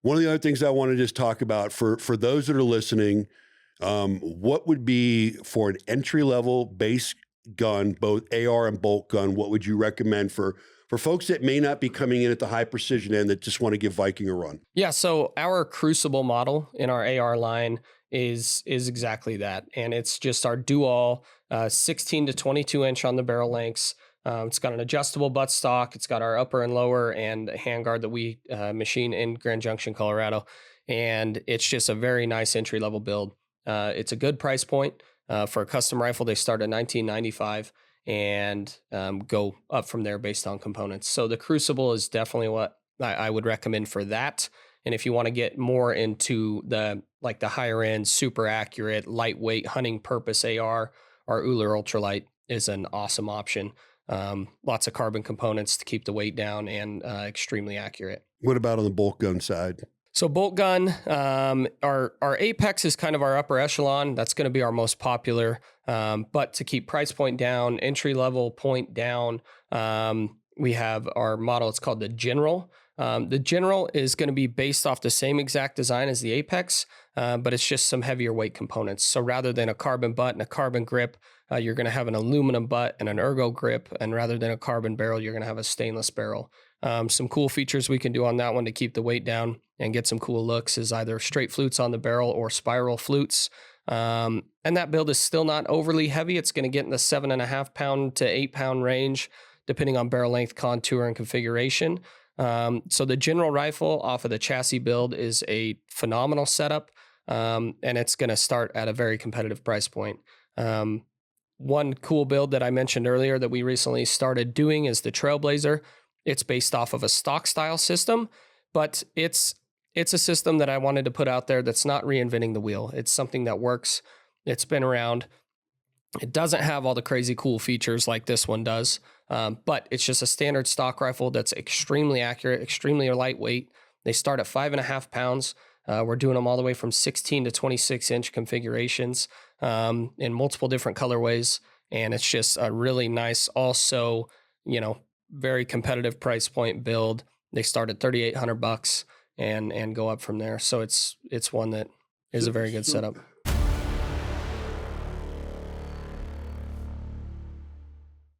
One of the other things I want to just talk about for those that are listening, what would be for an entry level base gun, both AR and bolt gun? What would you recommend for folks that may not be coming in at the high precision end that just want to give Viking a run? Yeah, so our Crucible model in our AR line is exactly that, and it's just our dual 16 to 22 inch on the barrel lengths. It's got an adjustable buttstock. It's got our upper and lower and a handguard that we machine in Grand Junction, Colorado, and it's just a very nice entry level build. It's a good price point for a custom rifle. They start at $19.95 and go up from there based on components. So the Crucible is definitely what I would recommend for that. And if you want to get more into the higher end, super accurate, lightweight hunting purpose AR, our Uller Ultralight is an awesome option. Lots of carbon components to keep the weight down and extremely accurate. What about on the bolt gun side? So bolt gun, our Apex is kind of our upper echelon. That's going to be our most popular. But to keep price point down, entry level point down, we have our model. It's called the General. The General is going to be based off the same exact design as the Apex, but it's just some heavier weight components. So rather than a carbon butt and a carbon grip, you're going to have an aluminum butt and an ergo grip. And rather than a carbon barrel, you're going to have a stainless barrel. Some cool features we can do on that one to keep the weight down and get some cool looks is either straight flutes on the barrel or spiral flutes. And that build is still not overly heavy. It's going to get in the 7.5 pound to 8 pound range, depending on barrel length, contour, and configuration. So the General rifle off of the chassis build is a phenomenal setup, and it's going to start at a very competitive price point. One cool build that I mentioned earlier that we recently started doing is the Trailblazer. It's based off of a stock style system, but it's a system that I wanted to put out there that's not reinventing the wheel. It's something that works. It's been around. It doesn't have all the crazy cool features like this one does, but it's just a standard stock rifle that's extremely accurate, extremely lightweight. They start at 5.5 pounds. We're doing them all the way from 16 to 26 inch configurations in multiple different colorways. And it's just a really nice, also, very competitive price point build. They start at $3,800 and go up from there. So it's one that is a very good setup.